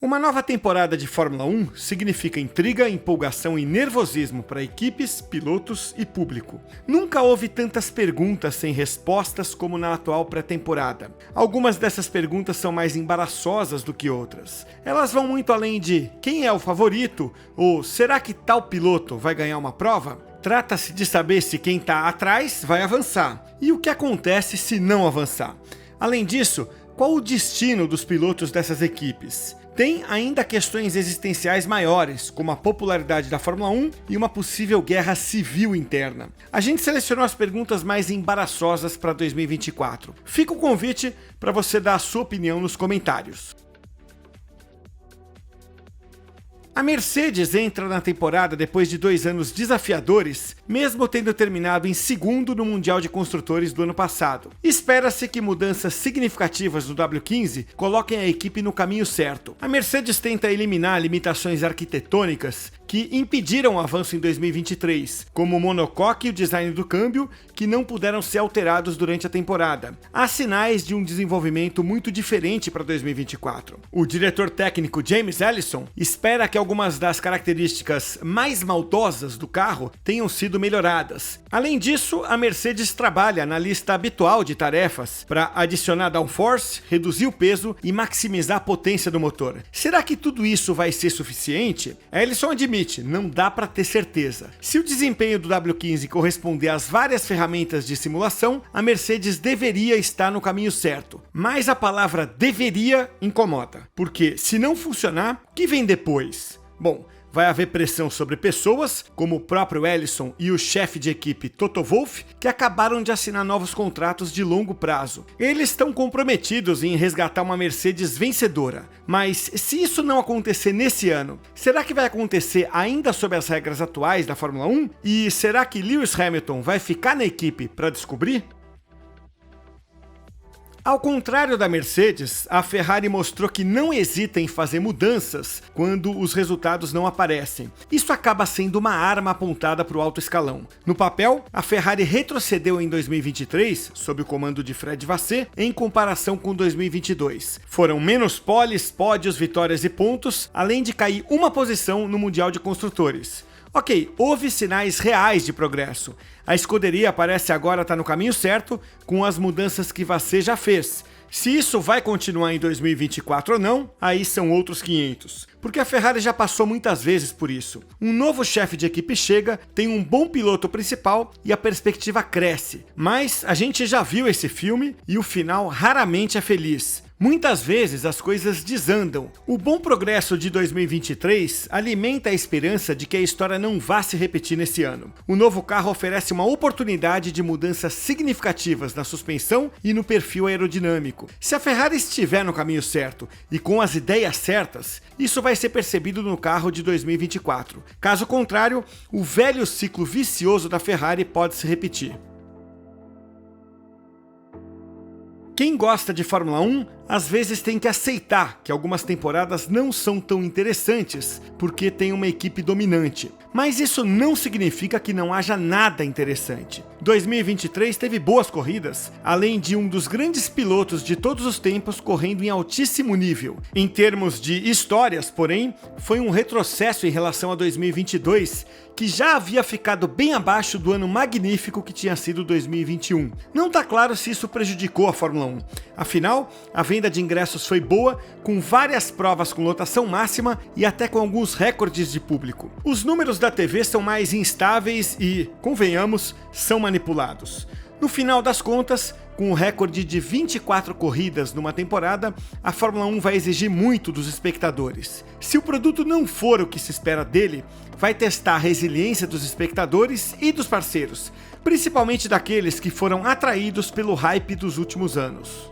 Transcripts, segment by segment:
Uma nova temporada de Fórmula 1 significa intriga, empolgação e nervosismo para equipes, pilotos e público. Nunca houve tantas perguntas sem respostas como na atual pré-temporada. Algumas dessas perguntas são mais embaraçosas do que outras. Elas vão muito além de quem é o favorito ou será que tal piloto vai ganhar uma prova? Trata-se de saber se quem está atrás vai avançar e o que acontece se não avançar. Além disso, qual o destino dos pilotos dessas equipes? Tem ainda questões existenciais maiores, como a popularidade da Fórmula 1 e uma possível guerra civil interna. A gente selecionou as perguntas mais embaraçosas para 2024. Fica o convite para você dar a sua opinião nos comentários. A Mercedes entra na temporada depois de 2 anos desafiadores, mesmo tendo terminado em segundo no Mundial de Construtores do ano passado. Espera-se que mudanças significativas no W15 coloquem a equipe no caminho certo. A Mercedes tenta eliminar limitações arquitetônicas que impediram o avanço em 2023, como o monocoque e o design do câmbio, que não puderam ser alterados durante a temporada. Há sinais de um desenvolvimento muito diferente para 2024. O diretor técnico James Allison espera que algumas das características mais maldosas do carro tenham sido melhoradas. Além disso, a Mercedes trabalha na lista habitual de tarefas para adicionar downforce, reduzir o peso e maximizar a potência do motor. Será que tudo isso vai ser suficiente? Allison admite, não dá para ter certeza. Se o desempenho do W15 corresponder às várias ferramentas de simulação, a Mercedes deveria estar no caminho certo. Mas a palavra deveria incomoda, porque se não funcionar, o que vem depois? Bom, vai haver pressão sobre pessoas, como o próprio Allison e o chefe de equipe Toto Wolff, que acabaram de assinar novos contratos de longo prazo. Eles estão comprometidos em resgatar uma Mercedes vencedora. Mas se isso não acontecer nesse ano, será que vai acontecer ainda sob as regras atuais da Fórmula 1? E será que Lewis Hamilton vai ficar na equipe para descobrir? Ao contrário da Mercedes, a Ferrari mostrou que não hesita em fazer mudanças quando os resultados não aparecem. Isso acaba sendo uma arma apontada para o alto escalão. No papel, a Ferrari retrocedeu em 2023, sob o comando de Fred Vasseur, em comparação com 2022. Foram menos poles, pódios, vitórias e pontos, além de cair uma posição no Mundial de Construtores. Ok, houve sinais reais de progresso. A escuderia parece agora estar no caminho certo com as mudanças que Vasseur já fez. Se isso vai continuar em 2024 ou não, aí são outros 500. Porque a Ferrari já passou muitas vezes por isso. Um novo chefe de equipe chega, tem um bom piloto principal e a perspectiva cresce. Mas a gente já viu esse filme e o final raramente é feliz. Muitas vezes as coisas desandam. O bom progresso de 2023 alimenta a esperança de que a história não vá se repetir nesse ano. O novo carro oferece uma oportunidade de mudanças significativas na suspensão e no perfil aerodinâmico. Se a Ferrari estiver no caminho certo e com as ideias certas, isso vai ser percebido no carro de 2024. Caso contrário, o velho ciclo vicioso da Ferrari pode se repetir. Quem gosta de Fórmula 1, às vezes tem que aceitar que algumas temporadas não são tão interessantes, porque tem uma equipe dominante. Mas isso não significa que não haja nada interessante. 2023 teve boas corridas, além de um dos grandes pilotos de todos os tempos correndo em altíssimo nível. Em termos de histórias, porém, foi um retrocesso em relação a 2022, que já havia ficado bem abaixo do ano magnífico que tinha sido 2021. Não está claro se isso prejudicou a Fórmula 1. Afinal, a venda de ingressos foi boa, com várias provas com lotação máxima e até com alguns recordes de público. Os números da TV são mais instáveis e, convenhamos, são manipulados. No final das contas, com o recorde de 24 corridas numa temporada, a Fórmula 1 vai exigir muito dos espectadores. Se o produto não for o que se espera dele, vai testar a resiliência dos espectadores e dos parceiros, principalmente daqueles que foram atraídos pelo hype dos últimos anos.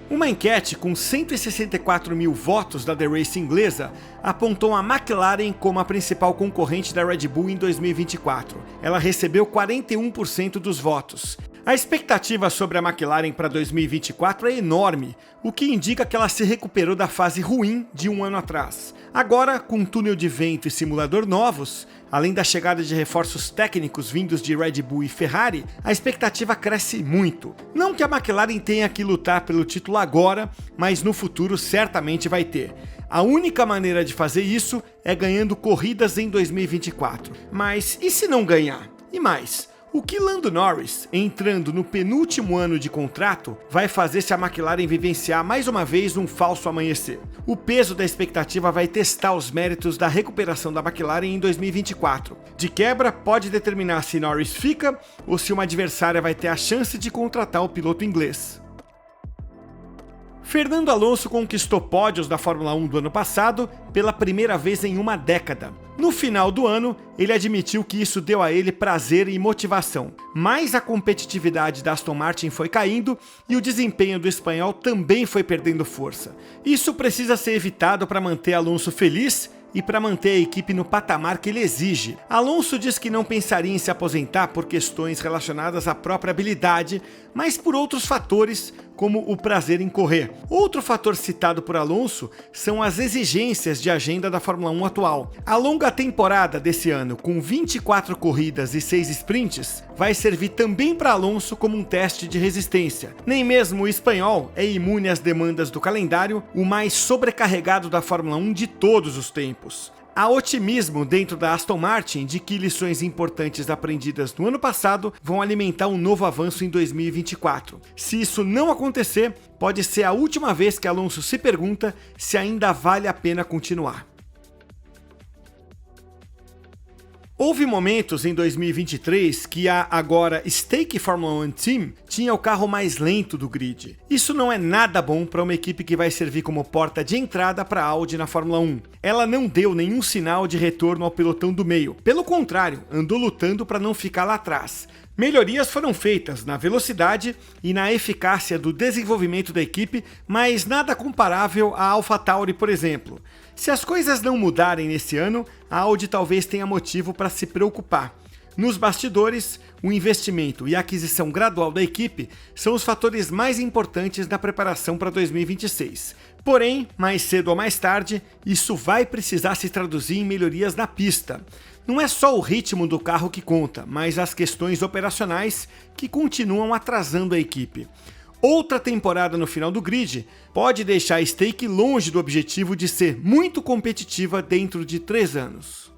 Uma enquete com 164 mil votos da The Race inglesa apontou a McLaren como a principal concorrente da Red Bull em 2024. Ela recebeu 41% dos votos. A expectativa sobre a McLaren para 2024 é enorme, o que indica que ela se recuperou da fase ruim de um ano atrás. Agora, com túnel de vento e simulador novos, além da chegada de reforços técnicos vindos de Red Bull e Ferrari, a expectativa cresce muito. Não que a McLaren tenha que lutar pelo título agora, mas no futuro certamente vai ter. A única maneira de fazer isso é ganhando corridas em 2024. Mas e se não ganhar? E mais? O que Lando Norris, entrando no penúltimo ano de contrato, vai fazer se a McLaren vivenciar mais uma vez um falso amanhecer? O peso da expectativa vai testar os méritos da recuperação da McLaren em 2024. De quebra, pode determinar se Norris fica ou se uma adversária vai ter a chance de contratar o piloto inglês. Fernando Alonso conquistou pódios da Fórmula 1 do ano passado pela primeira vez em uma década. No final do ano, ele admitiu que isso deu a ele prazer e motivação, mas a competitividade da Aston Martin foi caindo e o desempenho do espanhol também foi perdendo força. Isso precisa ser evitado para manter Alonso feliz e para manter a equipe no patamar que ele exige. Alonso diz que não pensaria em se aposentar por questões relacionadas à própria habilidade, mas por outros fatores, como o prazer em correr. Outro fator citado por Alonso são as exigências de agenda da Fórmula 1 atual. A longa temporada desse ano, com 24 corridas e 6 sprints, vai servir também para Alonso como um teste de resistência. Nem mesmo o espanhol é imune às demandas do calendário, o mais sobrecarregado da Fórmula 1 de todos os tempos. Há otimismo dentro da Aston Martin de que lições importantes aprendidas no ano passado vão alimentar um novo avanço em 2024. Se isso não acontecer, pode ser a última vez que Alonso se pergunta se ainda vale a pena continuar. Houve momentos em 2023 que a agora Stake Formula 1 Team tinha o carro mais lento do grid. Isso não é nada bom para uma equipe que vai servir como porta de entrada para a Audi na Fórmula 1. Ela não deu nenhum sinal de retorno ao pelotão do meio. Pelo contrário, andou lutando para não ficar lá atrás. Melhorias foram feitas na velocidade e na eficácia do desenvolvimento da equipe, mas nada comparável à AlphaTauri, por exemplo. Se as coisas não mudarem nesse ano, a Audi talvez tenha motivo para se preocupar. Nos bastidores, o investimento e a aquisição gradual da equipe são os fatores mais importantes na preparação para 2026. Porém, mais cedo ou mais tarde, isso vai precisar se traduzir em melhorias na pista. Não é só o ritmo do carro que conta, mas as questões operacionais que continuam atrasando a equipe. Outra temporada no final do grid pode deixar a Stake longe do objetivo de ser muito competitiva dentro de 3 anos.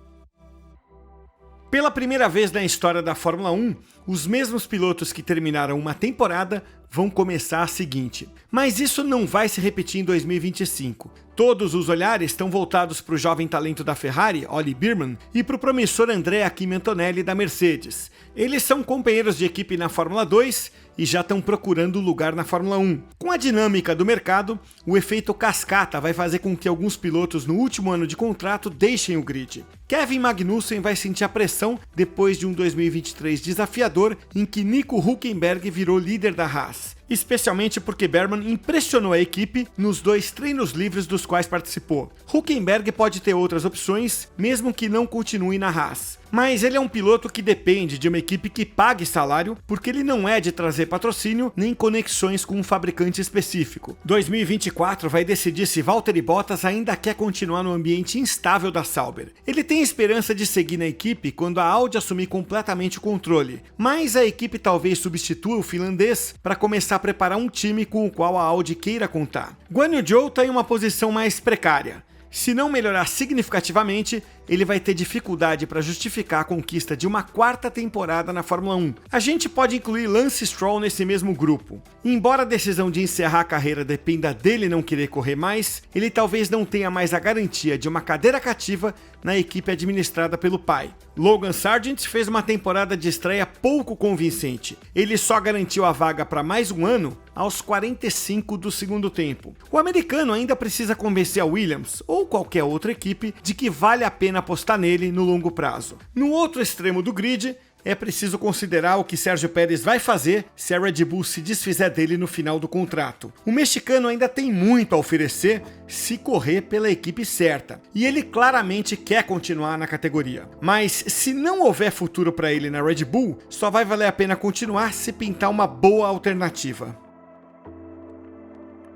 Pela primeira vez na história da Fórmula 1, os mesmos pilotos que terminaram uma temporada vão começar a seguinte. Mas isso não vai se repetir em 2025. Todos os olhares estão voltados para o jovem talento da Ferrari, Ollie Bearman, e para o promissor Andrea Kimi Antonelli da Mercedes. Eles são companheiros de equipe na Fórmula 2 e já estão procurando lugar na Fórmula 1. Com a dinâmica do mercado, o efeito cascata vai fazer com que alguns pilotos no último ano de contrato deixem o grid. Kevin Magnussen vai sentir a pressão depois de um 2023 desafiador em que Nico Hülkenberg virou líder da Haas. Especialmente porque Bearman impressionou a equipe nos 2 treinos livres dos quais participou. Hülkenberg pode ter outras opções, mesmo que não continue na Haas. Mas ele é um piloto que depende de uma equipe que pague salário, porque ele não é de trazer patrocínio nem conexões com um fabricante específico. 2024 vai decidir se Valtteri Bottas ainda quer continuar no ambiente instável da Sauber. Ele tem esperança de seguir na equipe quando a Audi assumir completamente o controle, mas a equipe talvez substitua o finlandês para começar a preparar um time com o qual a Audi queira contar. Guan Yu Zhou está em uma posição mais precária. Se não melhorar significativamente, ele vai ter dificuldade para justificar a conquista de uma 4ª temporada na Fórmula 1. A gente pode incluir Lance Stroll nesse mesmo grupo. Embora a decisão de encerrar a carreira dependa dele não querer correr mais, ele talvez não tenha mais a garantia de uma cadeira cativa na equipe administrada pelo pai. Logan Sargent fez uma temporada de estreia pouco convincente. Ele só garantiu a vaga para mais um ano aos 45 do segundo tempo. O americano ainda precisa convencer a Williams ou qualquer outra equipe de que vale a pena apostar nele no longo prazo. No outro extremo do grid, É preciso considerar o que Sérgio Pérez vai fazer se a Red Bull se desfizer dele no final do contrato. O mexicano ainda tem muito a oferecer se correr pela equipe certa, e ele claramente quer continuar na categoria. Mas se não houver futuro para ele na Red Bull, só vai valer a pena continuar se pintar uma boa alternativa.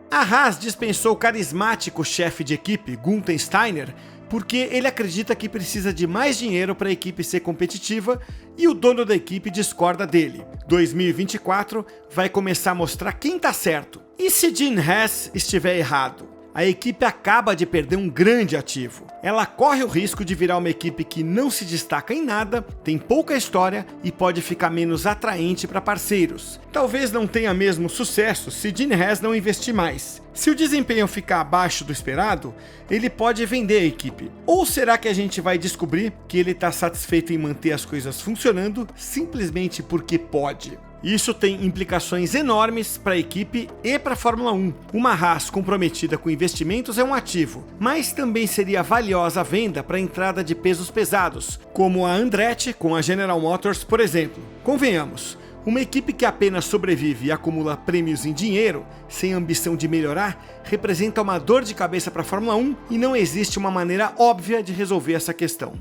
A Haas dispensou o carismático chefe de equipe, Gunther Steiner, porque ele acredita que precisa de mais dinheiro para a equipe ser competitiva e o dono da equipe discorda dele. 2024 vai começar a mostrar quem tá certo. E se Gene Haas estiver errado? A equipe acaba de perder um grande ativo. Ela corre o risco de virar uma equipe que não se destaca em nada, tem pouca história e pode ficar menos atraente para parceiros. Talvez não tenha mesmo sucesso se Gene Haas não investir mais. Se o desempenho ficar abaixo do esperado, ele pode vender a equipe. Ou será que a gente vai descobrir que ele está satisfeito em manter as coisas funcionando simplesmente porque pode? Isso tem implicações enormes para a equipe e para a Fórmula 1. Uma Haas comprometida com investimentos é um ativo, mas também seria valiosa a venda para a entrada de pesos pesados, como a Andretti com a General Motors, por exemplo. Convenhamos, uma equipe que apenas sobrevive e acumula prêmios em dinheiro, sem ambição de melhorar, representa uma dor de cabeça para a Fórmula 1 e não existe uma maneira óbvia de resolver essa questão.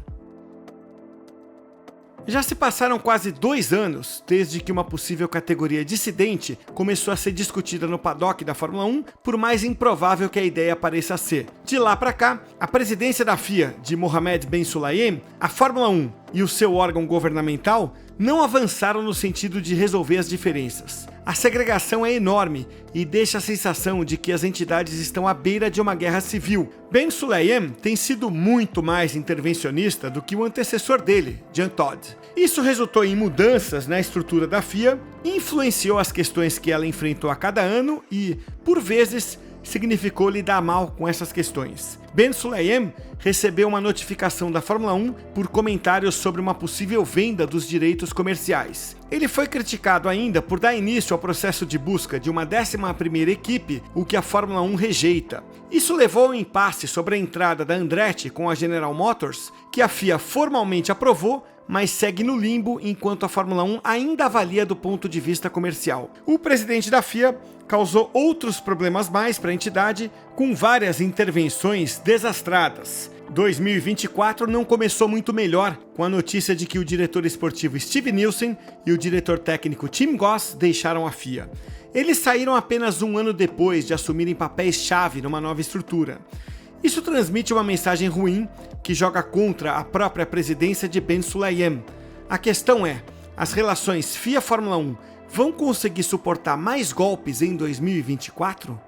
Já se passaram quase 2 anos desde que uma possível categoria dissidente começou a ser discutida no paddock da Fórmula 1, por mais improvável que a ideia pareça ser. De lá para cá, a presidência da FIA, de Mohammed Ben Sulayem, a Fórmula 1 e o seu órgão governamental não avançaram no sentido de resolver as diferenças. A segregação é enorme e deixa a sensação de que as entidades estão à beira de uma guerra civil. Ben Sulayem tem sido muito mais intervencionista do que o antecessor dele, Jean Todt. Isso resultou em mudanças na estrutura da FIA, influenciou as questões que ela enfrentou a cada ano e, por vezes, significou lidar mal com essas questões. Ben Sulayem recebeu uma notificação da Fórmula 1 por comentários sobre uma possível venda dos direitos comerciais. Ele foi criticado ainda por dar início ao processo de busca de uma 11ª equipe, o que a Fórmula 1 rejeita. Isso levou ao impasse sobre a entrada da Andretti com a General Motors, que a FIA formalmente aprovou, mas segue no limbo enquanto a Fórmula 1 ainda avalia do ponto de vista comercial. O presidente da FIA causou outros problemas mais para a entidade, com várias intervenções desastradas. 2024 não começou muito melhor, com a notícia de que o diretor esportivo Steve Nielsen e o diretor técnico Tim Goss deixaram a FIA. Eles saíram apenas um ano depois de assumirem papéis-chave numa nova estrutura. Isso transmite uma mensagem ruim que joga contra a própria presidência de Ben Sulayem. A questão é, as relações FIA-Fórmula 1 vão conseguir suportar mais golpes em 2024?